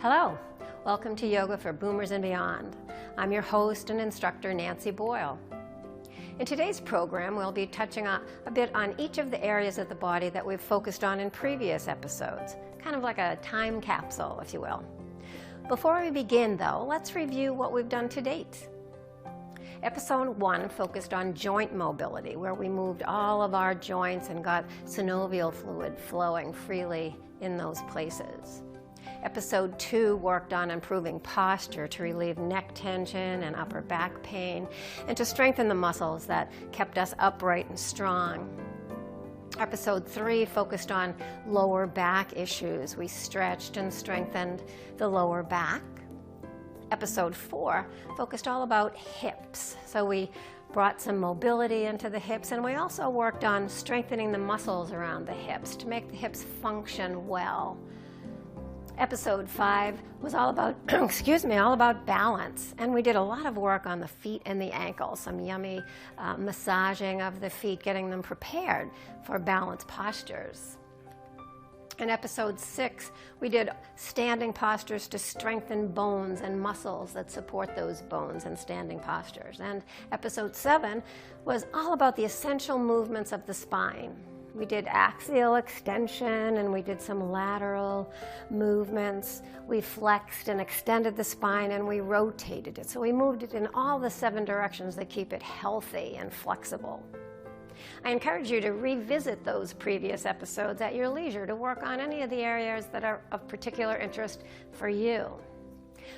Hello, welcome to Yoga for Boomers and Beyond. I'm your host and instructor, Nancy Boyle. In today's program, we'll be touching a bit on each of the areas of the body that we've focused on in previous episodes, kind of like a time capsule, if you will. Before we begin, though, let's review what we've done to date. Episode 1 focused on joint mobility, where we moved all of our joints and got synovial fluid flowing freely in those places. Episode 2 worked on improving posture to relieve neck tension and upper back pain and to strengthen the muscles that kept us upright and strong. Episode 3 focused on lower back issues. We stretched and strengthened the lower back. Episode 4 focused all about hips. So we brought some mobility into the hips, and we also worked on strengthening the muscles around the hips to make the hips function well. Episode 5 was all about, all about balance, and we did a lot of work on the feet and the ankles, some yummy massaging of the feet, getting them prepared for balanced postures. In episode 6, we did standing postures to strengthen bones and muscles that support those bones and standing postures. And episode 7 was all about the essential movements of the spine. We did axial extension and we did some lateral movements. We flexed and extended the spine and we rotated it. So we moved it in all the 7 directions that keep it healthy and flexible. I encourage you to revisit those previous episodes at your leisure to work on any of the areas that are of particular interest for you.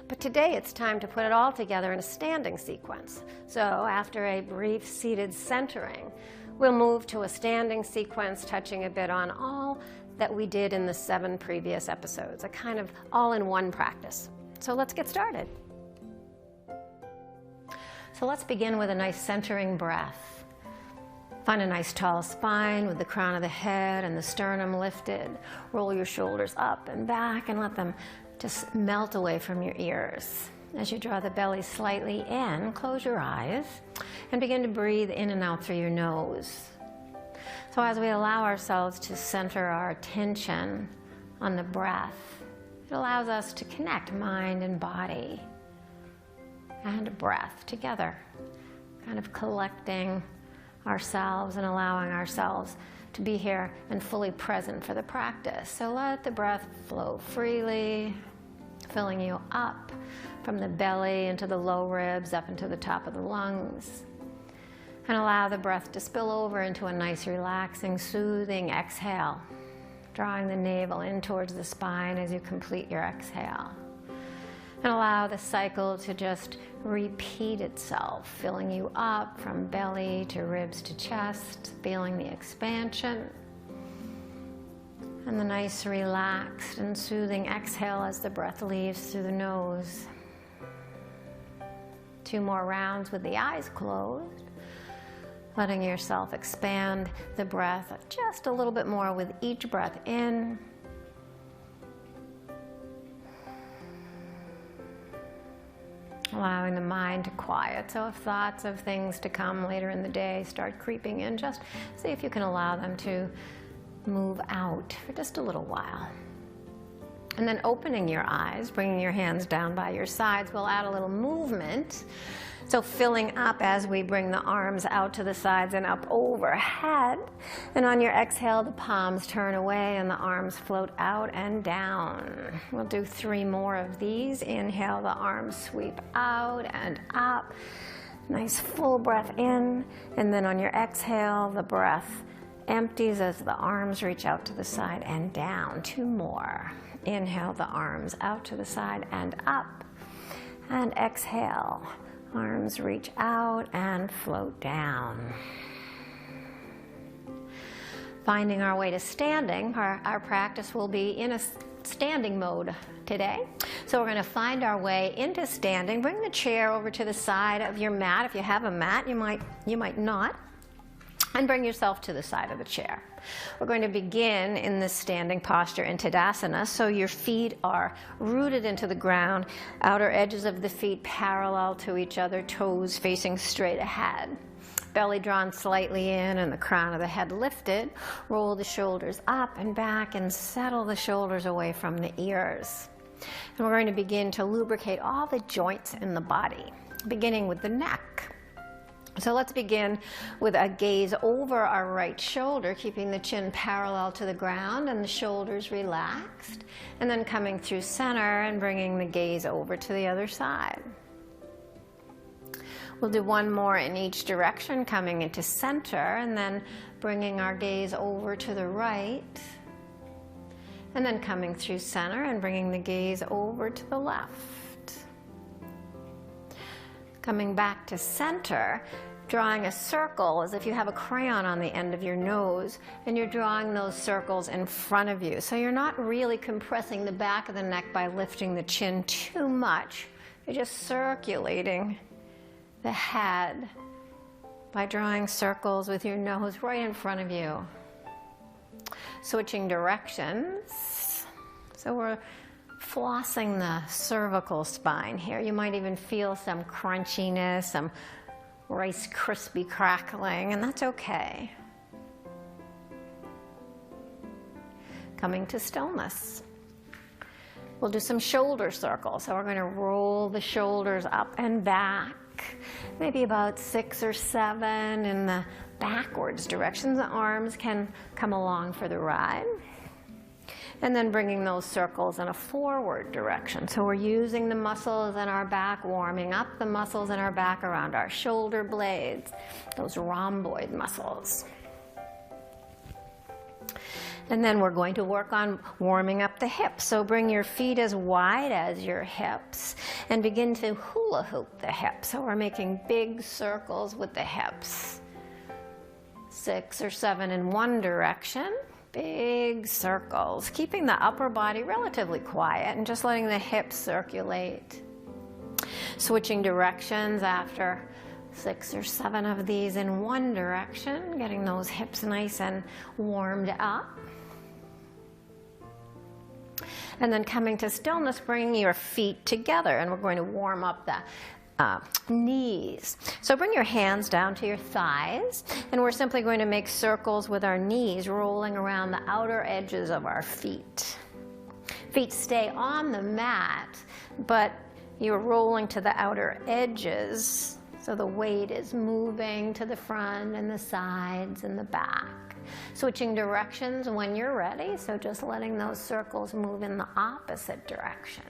But today it's time to put it all together in a standing sequence. So after a brief seated centering, we'll move to a standing sequence, touching a bit on all that we did in the 7 previous episodes, a kind of all-in-one practice. So let's get started. So let's begin with a nice centering breath. Find a nice tall spine with the crown of the head and the sternum lifted. Roll your shoulders up and back and let them just melt away from your ears. As you draw the belly slightly in, close your eyes and begin to breathe in and out through your nose. So as we allow ourselves to center our attention on the breath, it allows us to connect mind and body and breath together, kind of collecting ourselves and allowing ourselves to be here and fully present for the practice. So let the breath flow freely, filling you up from the belly into the low ribs, up into the top of the lungs. And allow the breath to spill over into a nice, relaxing, soothing exhale, drawing the navel in towards the spine as you complete your exhale. And allow the cycle to just repeat itself, filling you up from belly to ribs to chest, feeling the expansion. And the nice, relaxed and soothing exhale as the breath leaves through the nose. 2 more rounds with the eyes closed, letting yourself expand the breath just a little bit more with each breath in. Allowing the mind to quiet. So if thoughts of things to come later in the day start creeping in, just see if you can allow them to move out for just a little while. And then opening your eyes, bringing your hands down by your sides, we'll add a little movement. So filling up as we bring the arms out to the sides and up overhead. And on your exhale, the palms turn away and the arms float out and down. We'll do 3 more of these. Inhale, the arms sweep out and up. Nice full breath in. And then on your exhale, the breath empties as the arms reach out to the side and down. 2 more. Inhale, the arms out to the side and up. And exhale. Arms reach out and float down. Finding our way to standing, our practice will be in a standing mode today. So we're going to find our way into standing. Bring the chair over to the side of your mat. If you have a mat, you might not. And bring yourself to the side of the chair. We're going to begin in this standing posture in Tadasana, so your feet are rooted into the ground, outer edges of the feet parallel to each other, toes facing straight ahead. Belly drawn slightly in and the crown of the head lifted. Roll the shoulders up and back and settle the shoulders away from the ears. And we're going to begin to lubricate all the joints in the body, beginning with the neck. So let's begin with a gaze over our right shoulder, keeping the chin parallel to the ground and the shoulders relaxed, and then coming through center and bringing the gaze over to the other side. We'll do one more in each direction, coming into center and then bringing our gaze over to the right, and then coming through center and bringing the gaze over to the left. Coming back to center, drawing a circle as if you have a crayon on the end of your nose, and you're drawing those circles in front of you. So you're not really compressing the back of the neck by lifting the chin too much. You're just circulating the head by drawing circles with your nose right in front of you. Switching directions. So we're flossing the cervical spine here. You might even feel some crunchiness, some Rice Krispie crackling, and that's okay. Coming to stillness. We'll do some shoulder circles. So we're going to roll the shoulders up and back, maybe about 6 or 7 in the backwards direction. The arms can come along for the ride. And then bringing those circles in a forward direction. So we're using the muscles in our back, warming up the muscles in our back around our shoulder blades, those rhomboid muscles. And then we're going to work on warming up the hips. So bring your feet as wide as your hips and begin to hula hoop the hips. So we're making big circles with the hips. 6 or 7 in one direction. Big circles, keeping the upper body relatively quiet and just letting the hips circulate. Switching directions after 6 or 7 of these in one direction, getting those hips nice and warmed up. And then coming to stillness, bringing your feet together, and we're going to warm up the knees. So bring your hands down to your thighs, and we're simply going to make circles with our knees, rolling around the outer edges of our feet. Feet stay on the mat, but you're rolling to the outer edges, so the weight is moving to the front and the sides and the back. Switching directions when you're ready, so just letting those circles move in the opposite direction.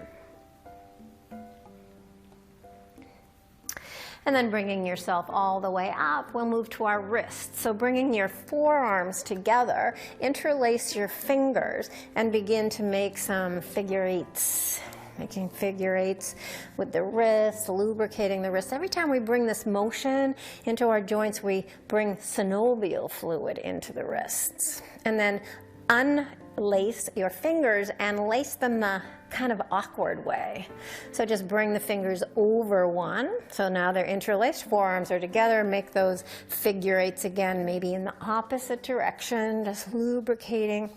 And then bringing yourself all the way up, we'll move to our wrists. So bringing your forearms together, interlace your fingers, and begin to make some figure eights. Making figure eights with the wrists, lubricating the wrists. Every time we bring this motion into our joints, we bring synovial fluid into the wrists. And then unlace your fingers and lace them the kind of awkward way. So just bring the fingers over one. So now they're interlaced, forearms are together. Make those figure eights again, maybe in the opposite direction, just lubricating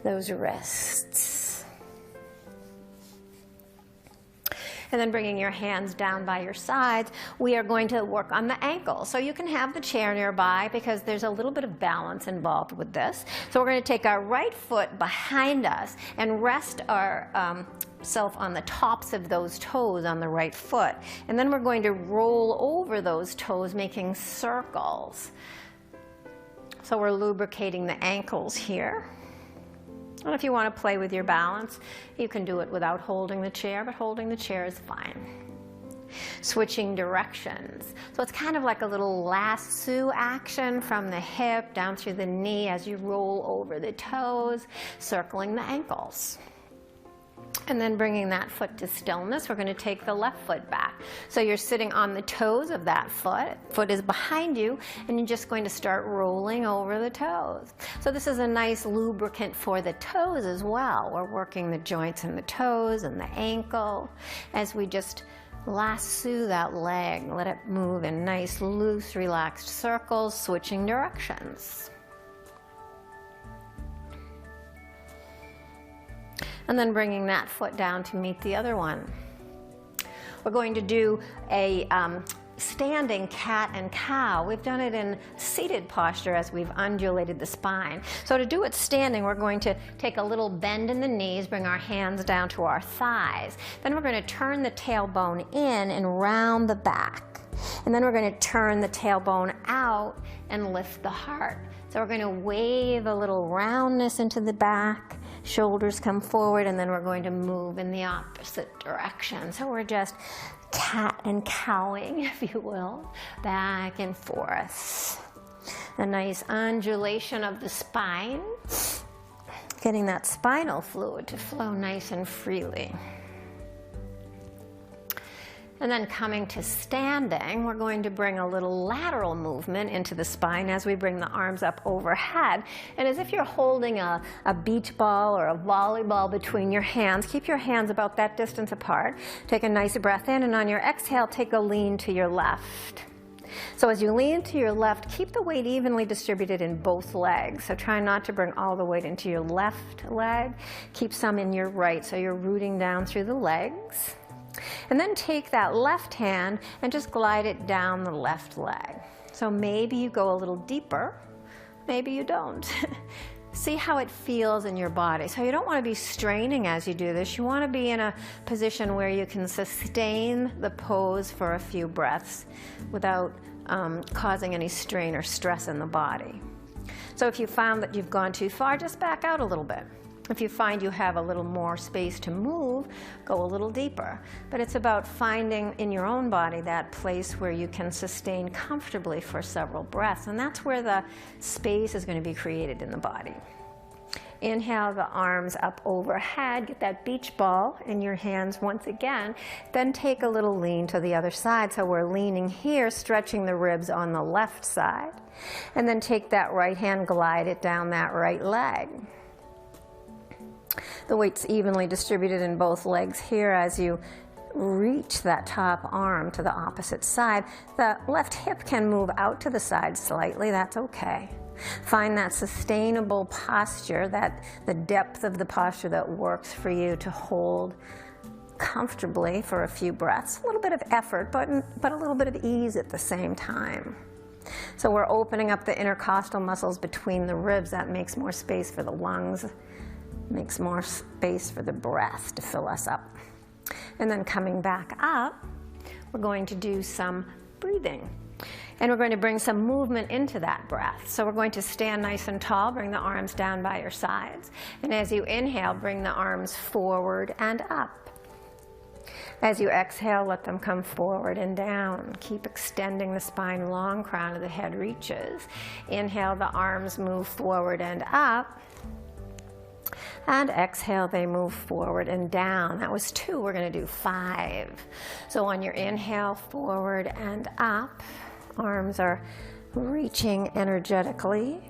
those wrists. And then bringing your hands down by your sides, we are going to work on the ankles. So you can have the chair nearby because there's a little bit of balance involved with this. So we're going to take our right foot behind us and rest our self on the tops of those toes on the right foot. And then we're going to roll over those toes, making circles. So we're lubricating the ankles here. And if you want to play with your balance, you can do it without holding the chair, but holding the chair is fine. Switching directions. So it's kind of like a little lasso action from the hip down through the knee as you roll over the toes, circling the ankles. And then bringing that foot to stillness, we're going to take the left foot back. So you're sitting on the toes of that foot. Foot is behind you, and you're just going to start rolling over the toes. So this is a nice lubricant for the toes as well. We're working the joints in the toes and the ankle as we just lasso that leg. Let it move in nice, loose, relaxed circles, switching directions. And then bringing that foot down to meet the other one. We're going to do a standing cat and cow. We've done it in seated posture as we've undulated the spine. So to do it standing, we're going to take a little bend in the knees, bring our hands down to our thighs. Then we're going to turn the tailbone in and round the back. And then we're going to turn the tailbone out and lift the heart. So we're going to wave a little roundness into the back, shoulders come forward, and then we're going to move in the opposite direction. So we're just cat and cowing, if you will, back and forth. A nice undulation of the spine, getting that spinal fluid to flow nice and freely. And then coming to standing, we're going to bring a little lateral movement into the spine as we bring the arms up overhead. And as if you're holding a beach ball or a volleyball between your hands, keep your hands about that distance apart. Take a nice breath in, and on your exhale, take a lean to your left. So as you lean to your left, keep the weight evenly distributed in both legs. So try not to bring all the weight into your left leg. Keep some in your right, so you're rooting down through the legs. And then take that left hand and just glide it down the left leg. So maybe you go a little deeper, maybe you don't. See how it feels in your body. So you don't want to be straining as you do this. You want to be in a position where you can sustain the pose for a few breaths without causing any strain or stress in the body. So if you found that you've gone too far, just back out a little bit. If you find you have a little more space to move, go a little deeper. But it's about finding in your own body that place where you can sustain comfortably for several breaths. And that's where the space is going to be created in the body. Inhale the arms up overhead, get that beach ball in your hands once again. Then take a little lean to the other side. So we're leaning here, stretching the ribs on the left side. And then take that right hand, glide it down that right leg. The weight's evenly distributed in both legs here as you reach that top arm to the opposite side. The left hip can move out to the side slightly, that's okay. Find that sustainable posture, the depth of the posture that works for you to hold comfortably for a few breaths. A little bit of effort, but a little bit of ease at the same time. So we're opening up the intercostal muscles between the ribs. That makes more space for the lungs, makes more space for the breath to fill us up. And then coming back up, we're going to do some breathing. And we're going to bring some movement into that breath. So we're going to stand nice and tall, bring the arms down by your sides. And as you inhale, bring the arms forward and up. As you exhale, let them come forward and down. Keep extending the spine long, crown of the head reaches. Inhale, the arms move forward and up. And exhale, they move forward and down. That was 2, we're going to do 5. So on your inhale, forward and up. Arms are reaching energetically,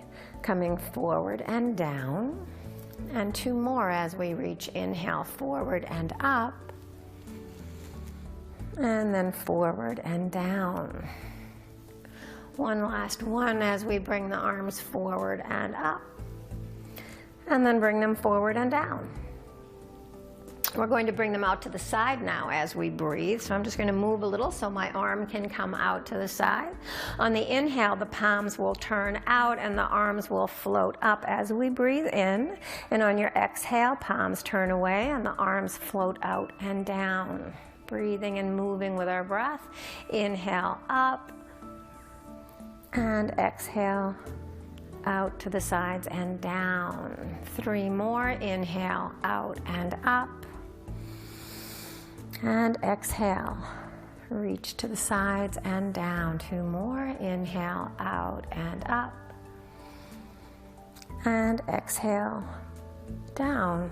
coming forward and down. And 2 more as we reach. Inhale, forward and up. And then forward and down. One last one as we bring the arms forward and up. And then bring them forward and down. We're going to bring them out to the side now as we breathe. So I'm just going to move a little so my arm can come out to the side. On the inhale, the palms will turn out and the arms will float up as we breathe in. And on your exhale, palms turn away and the arms float out and down. Breathing and moving with our breath. Inhale up and exhale out to the sides and down. 3 more. Inhale out and up. And exhale. Reach to the sides and down. 2 more. Inhale out and up. And exhale down.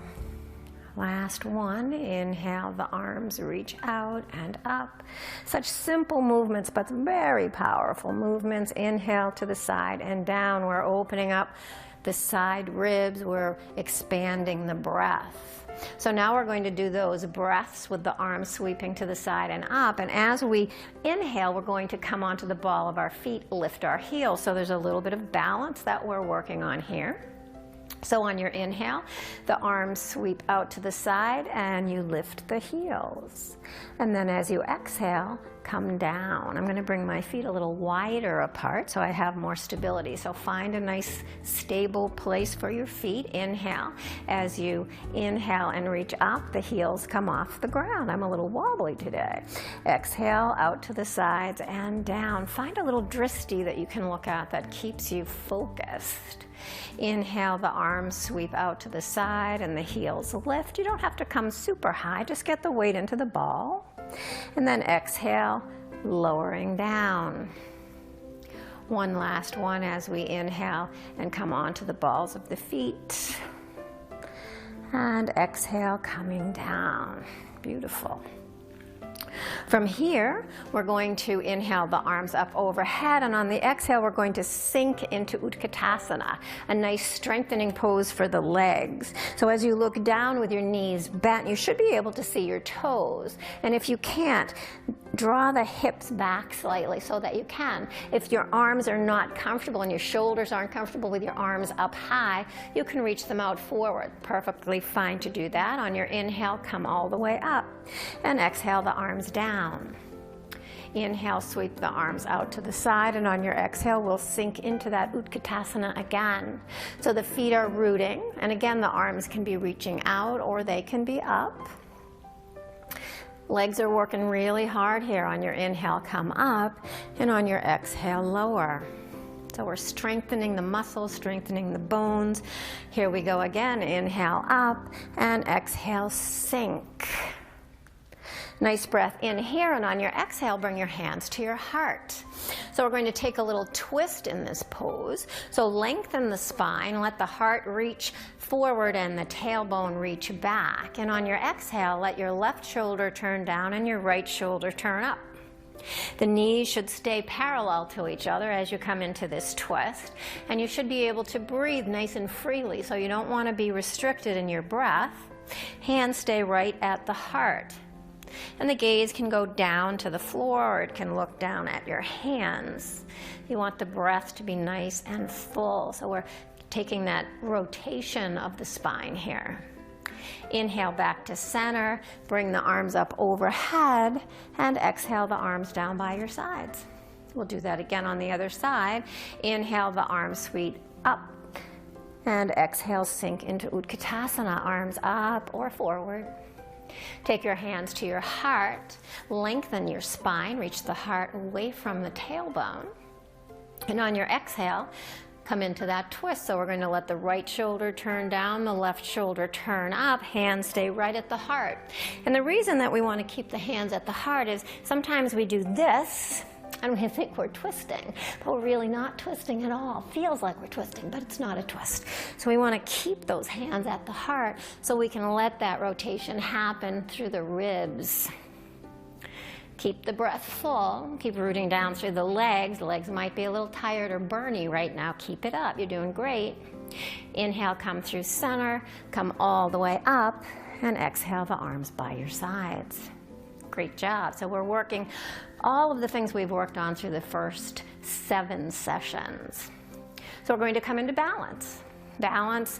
Last one. Inhale, the arms reach out and up. Such simple movements, but very powerful movements. Inhale to the side and down. We're opening up the side ribs. We're expanding the breath. So now we're going to do those breaths with the arms sweeping to the side and up. And as we inhale, we're going to come onto the ball of our feet, lift our heels. So there's a little bit of balance that we're working on here. So on your inhale, the arms sweep out to the side and you lift the heels. And then as you exhale, come down. I'm going to bring my feet a little wider apart so I have more stability. So find a nice stable place for your feet. Inhale. As you inhale and reach up, the heels come off the ground. I'm a little wobbly today. Exhale out to the sides and down. Find a little drishti that you can look at that keeps you focused. Inhale, the arms sweep out to the side and the heels lift. You don't have to come super high, just get the weight into the ball. And then exhale, lowering down. One last one as we inhale and come onto the balls of the feet. And exhale, coming down. Beautiful. From here, we're going to inhale the arms up overhead, and on the exhale, we're going to sink into Utkatasana, a nice strengthening pose for the legs. So as you look down with your knees bent, you should be able to see your toes. And if you can't, draw the hips back slightly so that you can. If your arms are not comfortable and your shoulders aren't comfortable with your arms up high, you can reach them out forward. Perfectly fine to do that. On your inhale, come all the way up. And exhale the arms down. Inhale, sweep the arms out to the side, and on your exhale, we'll sink into that Utkatasana again. So the feet are rooting, and again, the arms can be reaching out or they can be up. Legs are working really hard here. On your inhale, come up, and on your exhale, lower. So we're strengthening the muscles, strengthening the bones. Here we go again. Inhale up, and exhale, sink. Nice breath in here, and on your exhale, bring your hands to your heart. So we're going to take a little twist in this pose. So lengthen the spine, let the heart reach forward and the tailbone reach back. And on your exhale, let your left shoulder turn down and your right shoulder turn up. The knees should stay parallel to each other as you come into this twist, and you should be able to breathe nice and freely, so you don't want to be restricted in your breath. Hands stay right at the heart. And the gaze can go down to the floor, or it can look down at your hands. You want the breath to be nice and full, so we're taking that rotation of the spine here. Inhale back to center, bring the arms up overhead, and exhale the arms down by your sides. We'll do that again on the other side. Inhale, the arms sweep up, and exhale, sink into Utkatasana, arms up or forward. Take your hands to your heart, lengthen your spine, reach the heart away from the tailbone. And on your exhale, come into that twist. So we're going to let the right shoulder turn down, the left shoulder turn up, hands stay right at the heart. And the reason that we want to keep the hands at the heart is sometimes we do this and we think we're twisting, but we're really not twisting at all. Feels like we're twisting, but it's not a twist. So we want to keep those hands at the heart so we can let that rotation happen through the ribs. Keep the breath full. Keep rooting down through the legs. The legs might be a little tired or burny right now. Keep it up. You're doing great. Inhale, come through center. Come all the way up. And exhale the arms by your sides. Great job. So we're working all of the things we've worked on through the first 7 sessions. So we're going to come into balance. Balance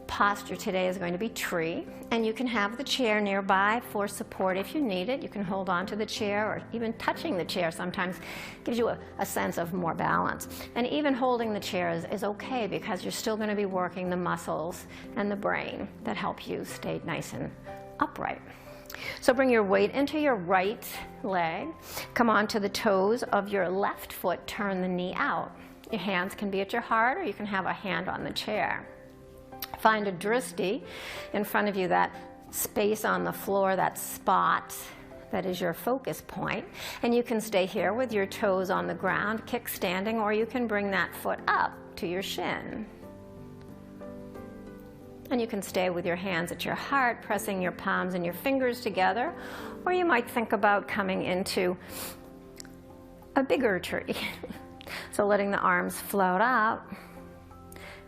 posture today is going to be tree, and you can have the chair nearby for support if you need it. You can hold on to the chair, or even touching the chair sometimes gives you a sense of more balance. And even holding the chair is okay, because you're still going to be working the muscles and the brain that help you stay nice and upright. So bring your weight into your right leg. Come onto the toes of your left foot. Turn the knee out. Your hands can be at your heart, or you can have a hand on the chair. Find a drishti in front of you, that space on the floor, that spot that is your focus point. And you can stay here with your toes on the ground, kick standing, or you can bring that foot up to your shin. And you can stay with your hands at your heart, pressing your palms and your fingers together, or you might think about coming into a bigger tree. So letting the arms float up,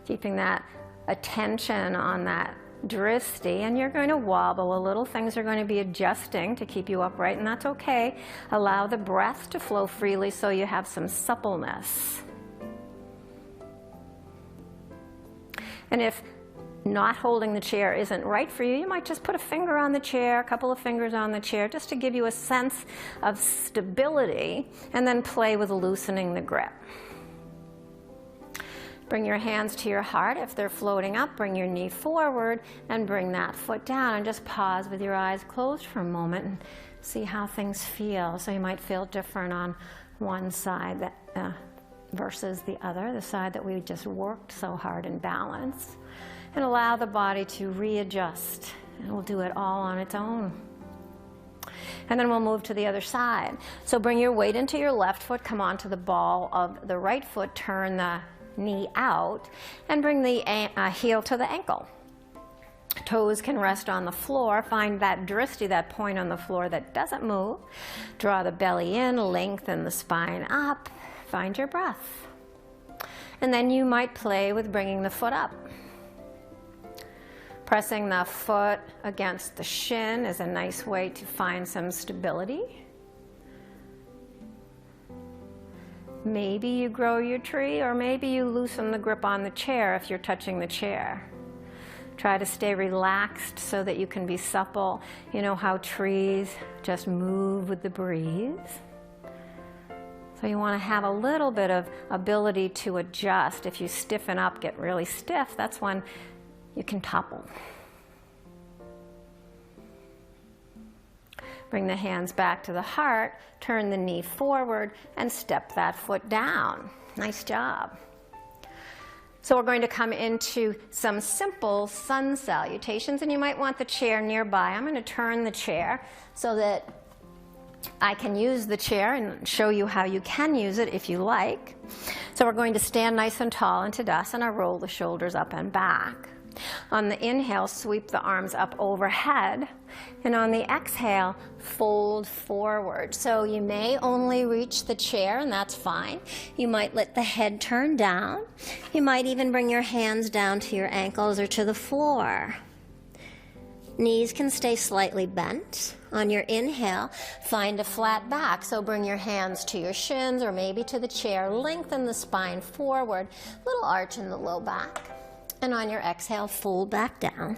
keeping that attention on that drishti, and you're going to wobble a little. Things are going to be adjusting to keep you upright, and that's okay. Allow the breath to flow freely so you have some suppleness. And if not holding the chair isn't right for you, you might just put a finger on the chair, a couple of fingers on the chair, just to give you a sense of stability, and then play with loosening the grip. Bring your hands to your heart. If they're floating up, bring your knee forward and bring that foot down, and just pause with your eyes closed for a moment and see how things feel. So you might feel different on one side versus the other, the side that we just worked so hard in balance. And allow the body to readjust. And we'll do it all on its own. And then we'll move to the other side. So bring your weight into your left foot, come onto the ball of the right foot, turn the knee out, and bring the heel to the ankle. Toes can rest on the floor. Find that drishti, that point on the floor that doesn't move. Draw the belly in, lengthen the spine up. Find your breath. And then you might play with bringing the foot up. Pressing the foot against the shin is a nice way to find some stability. Maybe you grow your tree, or maybe you loosen the grip on the chair if you're touching the chair. Try to stay relaxed so that you can be supple. You know how trees just move with the breeze. So you want to have a little bit of ability to adjust. If you stiffen up, get really stiff, that's when you can topple. Bring the hands back to the heart, turn the knee forward, and step that foot down. Nice job. So we're going to come into some simple sun salutations, and you might want the chair nearby. I'm going to turn the chair so that I can use the chair and show you how you can use it if you like. So we're going to stand nice and tall in Tadasana, roll the shoulders up and back. On the inhale, sweep the arms up overhead, and on the exhale, fold forward. So you may only reach the chair, and that's fine. You might let the head turn down. You might even bring your hands down to your ankles or to the floor. Knees can stay slightly bent. On your inhale, find a flat back. So bring your hands to your shins or maybe to the chair. Lengthen the spine forward, little arch in the low back. And on your exhale, fold back down.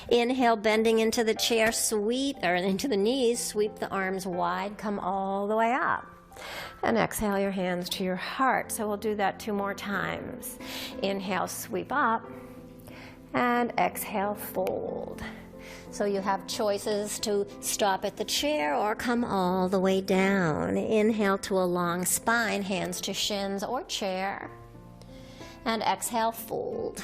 Inhale, bending into the chair, sweep, or into the knees, sweep the arms wide, come all the way up. And exhale your hands to your heart. So we'll do that 2 more times. Inhale, sweep up, and exhale, fold. So you have choices to stop at the chair or come all the way down. Inhale to a long spine, hands to shins or chair. And exhale, fold.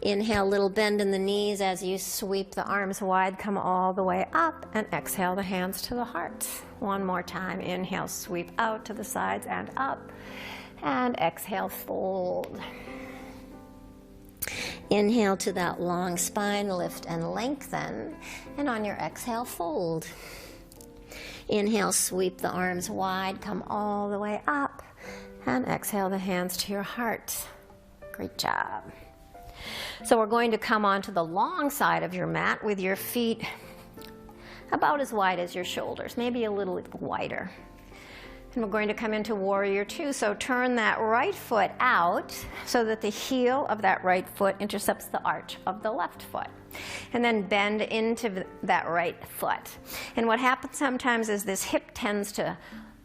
Inhale, little bend in the knees as you sweep the arms wide, come all the way up, and exhale the hands to the heart. 1 more time. Inhale, sweep out to the sides and up, and exhale, fold. Inhale to that long spine, lift and lengthen, and on your exhale, fold. Inhale, sweep the arms wide, come all the way up, and exhale the hands to your heart. Great job. So we're going to come onto the long side of your mat with your feet about as wide as your shoulders, maybe a little wider. And we're going to come into Warrior Two. So turn that right foot out so that the heel of that right foot intercepts the arch of the left foot. And then bend into that right foot. And what happens sometimes is this hip tends to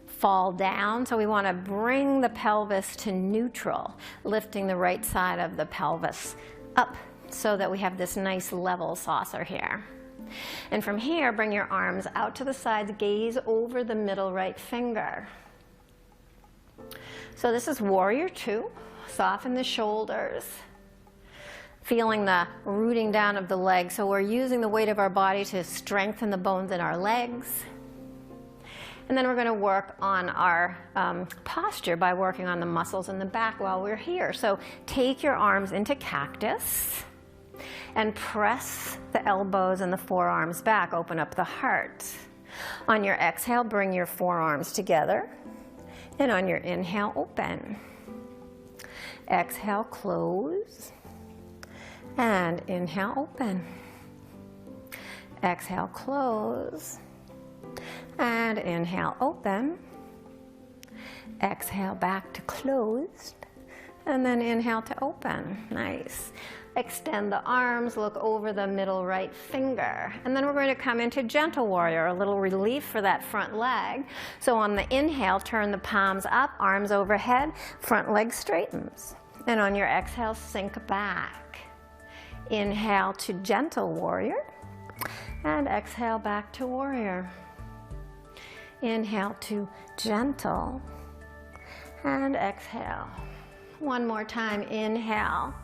fall down, so we want to bring the pelvis to neutral, lifting the right side of the pelvis up so that we have this nice level saucer here. And from here, bring your arms out to the sides, gaze over the middle right finger. So this is Warrior Two. Soften the shoulders, feeling the rooting down of the legs. So we're using the weight of our body to strengthen the bones in our legs. And then we're going to work on our posture by working on the muscles in the back while we're here. So take your arms into cactus and press the elbows and the forearms back. Open up the heart. On your exhale, bring your forearms together. And on your inhale, open. Exhale, close. And inhale, open. Exhale, close. And inhale, open. Exhale, back to closed. And then inhale to open. Nice. Extend the arms, look over the middle right finger. And then we're going to come into gentle warrior, a little relief for that front leg. So on the inhale, turn the palms up, arms overhead, front leg straightens. And on your exhale, sink back. Inhale to gentle warrior. And exhale back to warrior. Inhale to gentle. And exhale. One more time, inhale.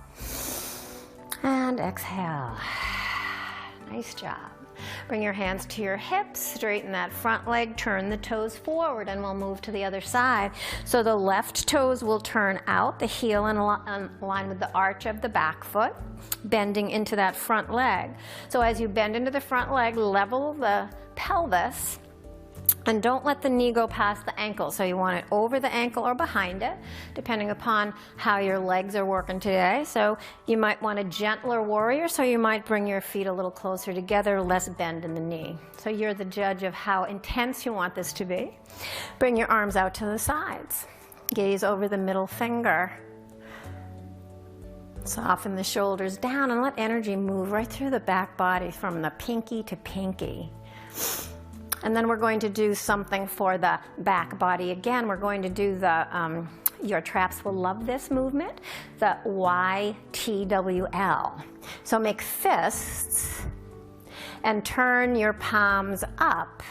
And exhale. Nice job. Bring your hands to your hips, straighten that front leg, turn the toes forward, and we'll move to the other side. So the left toes will turn out, the heel in line with the arch of the back foot, bending into that front leg. So as you bend into the front leg, level the pelvis, and don't let the knee go past the ankle. So you want it over the ankle or behind it, depending upon how your legs are working today. So you might want a gentler warrior, so you might bring your feet a little closer together, less bend in the knee. So you're the judge of how intense you want this to be. Bring your arms out to the sides. Gaze over the middle finger. Soften the shoulders down and let energy move right through the back body from the pinky to pinky. And then we're going to do something for the back body. Again, we're going to do the, your traps will love this movement, the YTWL. So make fists and turn your palms up.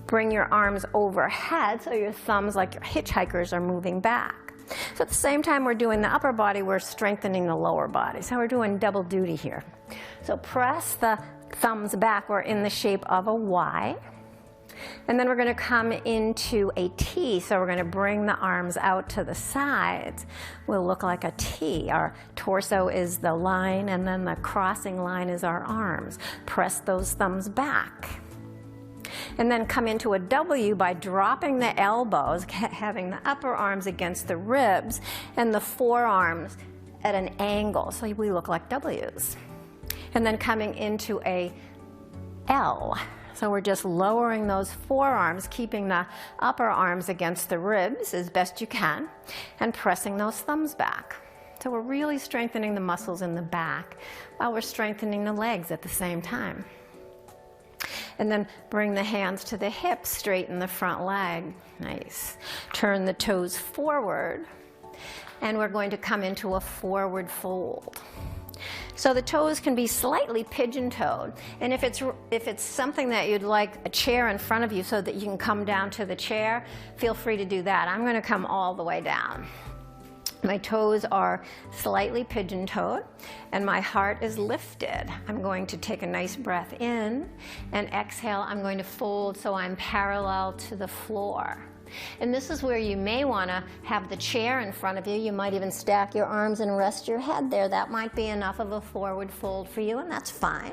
Bring your arms overhead so your thumbs, like your hitchhikers, are moving back. So at the same time we're doing the upper body, we're strengthening the lower body. So we're doing double duty here. So press the thumbs back. We're in the shape of a Y. And then we're going to come into a T. So we're going to bring the arms out to the sides. We'll look like a T. Our torso is the line, and then the crossing line is our arms. Press those thumbs back. And then come into a W by dropping the elbows, having the upper arms against the ribs, and the forearms at an angle. So we look like W's. And then coming into a L. So we're just lowering those forearms, keeping the upper arms against the ribs as best you can, and pressing those thumbs back. So we're really strengthening the muscles in the back while we're strengthening the legs at the same time. And then bring the hands to the hips, straighten the front leg. Nice. Turn the toes forward, and we're going to come into a forward fold. So the toes can be slightly pigeon-toed, and if it's something that you'd like a chair in front of you so that you can come down to the chair, feel free to do that. I'm going to come all the way down. My toes are slightly pigeon-toed, and my heart is lifted. I'm going to take a nice breath in, and exhale, I'm going to fold so I'm parallel to the floor. And this is where you may want to have the chair in front of you. You might even stack your arms and rest your head there. That might be enough of a forward fold for you, and that's fine.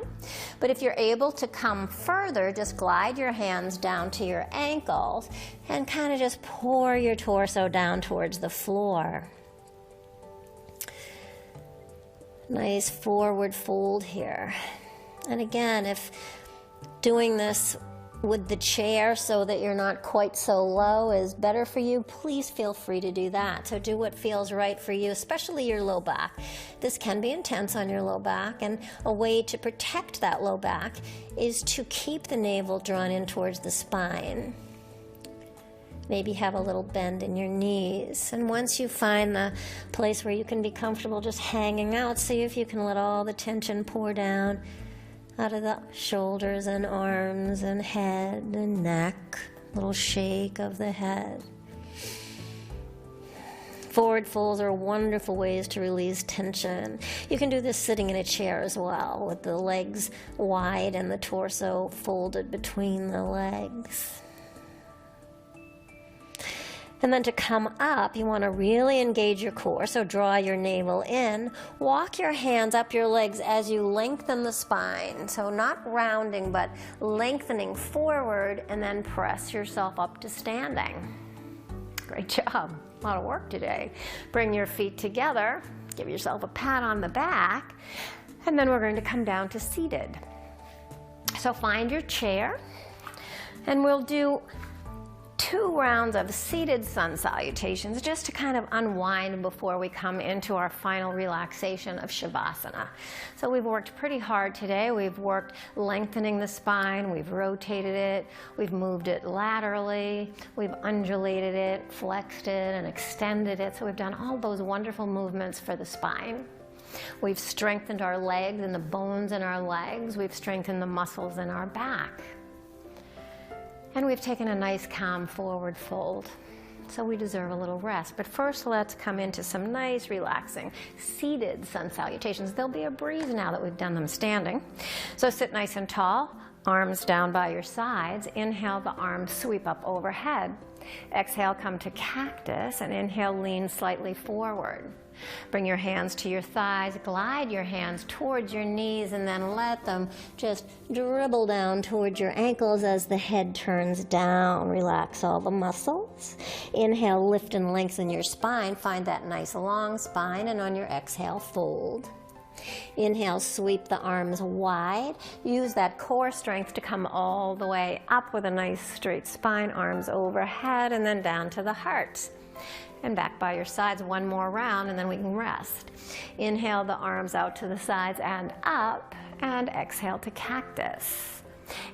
But if you're able to come further, just glide your hands down to your ankles and kind of just pour your torso down towards the floor. Nice forward fold here. And again, if doing this with the chair so that you're not quite so low is better for you, please feel free to do that. So do what feels right for you, especially your low back. This can be intense on your low back, and a way to protect that low back is to keep the navel drawn in towards the spine. Maybe have a little bend in your knees. And once you find the place where you can be comfortable just hanging out, see if you can let all the tension pour down out of the shoulders and arms and head and neck. Little shake of the head. Forward folds are wonderful ways to release tension. You can do this sitting in a chair as well, with the legs wide and the torso folded between the legs. And then to come up, you want to really engage your core, so draw your navel in. Walk your hands up your legs as you lengthen the spine. So not rounding, but lengthening forward, and then press yourself up to standing. Great job. A lot of work today. Bring your feet together. Give yourself a pat on the back. And then we're going to come down to seated. So find your chair, and we'll do 2 rounds of seated sun salutations just to kind of unwind before we come into our final relaxation of Shavasana. So we've worked pretty hard today. We've worked lengthening the spine, we've rotated it, we've moved it laterally, we've undulated it, flexed it, and extended it. So we've done all those wonderful movements for the spine. We've strengthened our legs and the bones in our legs. We've strengthened the muscles in our back. And we've taken a nice calm forward fold. So we deserve a little rest. But first, let's come into some nice relaxing seated sun salutations. There'll be a breeze now that we've done them standing. So sit nice and tall, arms down by your sides. Inhale, the arms sweep up overhead. Exhale, come to cactus, and inhale, lean slightly forward. Bring your hands to your thighs, glide your hands towards your knees, and then let them just dribble down towards your ankles as the head turns down. Relax all the muscles. Inhale, lift and lengthen your spine. Find that nice long spine, and on your exhale, fold. Inhale, sweep the arms wide. Use that core strength to come all the way up with a nice straight spine, arms overhead, and then down to the heart. And back by your sides, one more round, and then we can rest. Inhale the arms out to the sides and up, and exhale to cactus.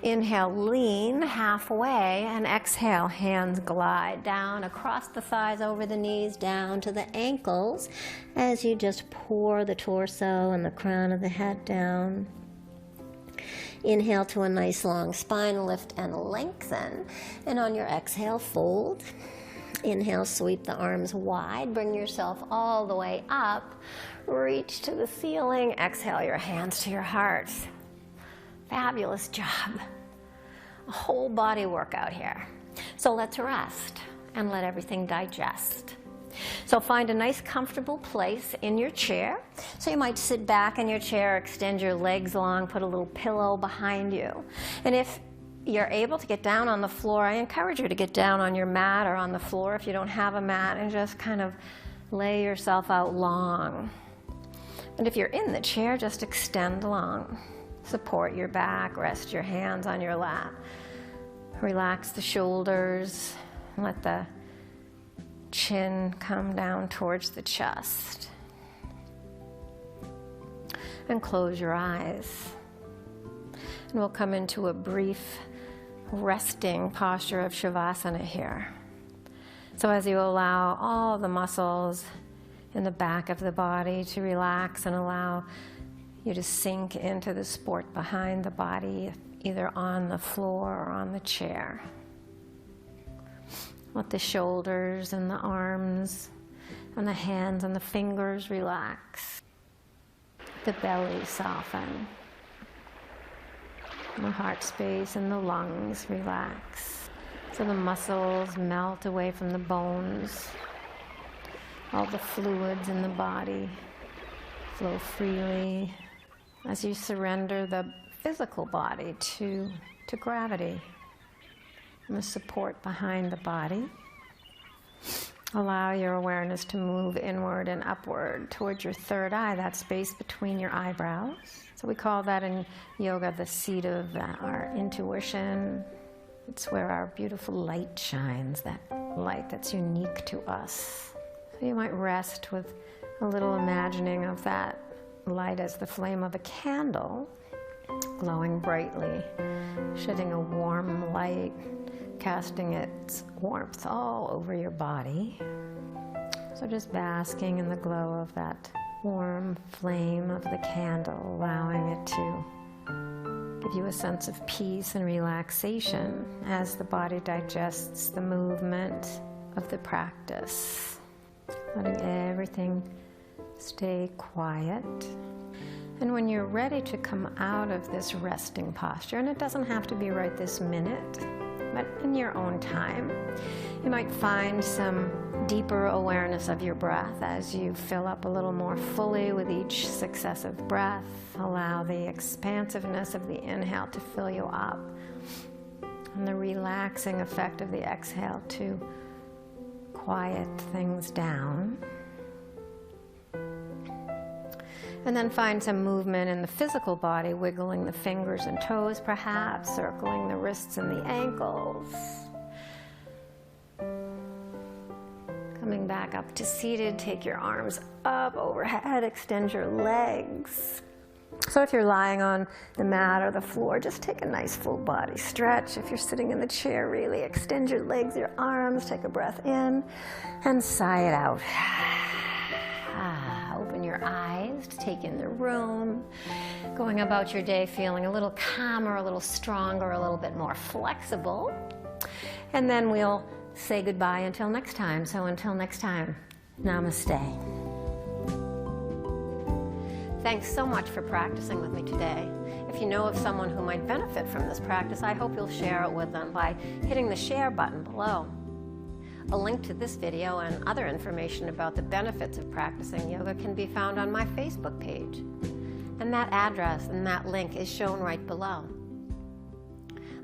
Inhale, lean halfway, and exhale, hands glide down across the thighs, over the knees, down to the ankles, as you just pour the torso and the crown of the head down. Inhale to a nice long spine, lift and lengthen, and on your exhale, fold. Inhale, sweep the arms wide, bring yourself all the way up, reach to the ceiling, exhale your hands to your heart. Fabulous job. A whole body workout here. So let's rest and let everything digest. So find a nice comfortable place in your chair. So you might sit back in your chair, extend your legs long, put a little pillow behind you. And if you're able to get down on the floor, I encourage you to get down on your mat or on the floor if you don't have a mat, and just kind of lay yourself out long. And if you're in the chair, just extend long. Support your back, rest your hands on your lap. Relax the shoulders, let the chin come down towards the chest. And close your eyes. And we'll come into a brief resting posture of Shavasana here. So as you allow all the muscles in the back of the body to relax and allow you to sink into the support behind the body, either on the floor or on the chair. Let the shoulders and the arms and the hands and the fingers relax. The belly soften. The heart space and the lungs relax. So the muscles melt away from the bones. All the fluids in the body flow freely as you surrender the physical body to gravity and the support behind the body. Allow your awareness to move inward and upward towards your third eye, that space between your eyebrows. So we call that in yoga the seat of our intuition. It's where our beautiful light shines, that light that's unique to us. So you might rest with a little imagining of that light as the flame of a candle, glowing brightly, shedding a warm light, casting its warmth all over your body. So just basking in the glow of that warm flame of the candle, allowing it to give you a sense of peace and relaxation as the body digests the movement of the practice. Letting everything stay quiet. And when you're ready to come out of this resting posture, and it doesn't have to be right this minute, but in your own time, you might find some deeper awareness of your breath as you fill up a little more fully with each successive breath. Allow the expansiveness of the inhale to fill you up, and the relaxing effect of the exhale to quiet things down. And then find some movement in the physical body, wiggling the fingers and toes perhaps, circling the wrists and the ankles. Coming back up to seated, take your arms up overhead, extend your legs. So if you're lying on the mat or the floor, just take a nice full body stretch. If you're sitting in the chair, really extend your legs, your arms, take a breath in and sigh it out. Open your eyes to take in the room, going about your day feeling a little calmer, a little stronger, a little bit more flexible. And then we'll say goodbye until next time. So until next time, namaste. Thanks so much for practicing with me today. If you know of someone who might benefit from this practice, I hope you'll share it with them by hitting the share button below. A link to this video and other information about the benefits of practicing yoga can be found on my Facebook page. And that address and that link is shown right below.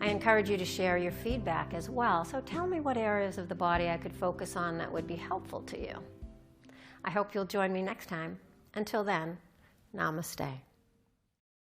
I encourage you to share your feedback as well, so tell me what areas of the body I could focus on that would be helpful to you. I hope you'll join me next time. Until then, namaste.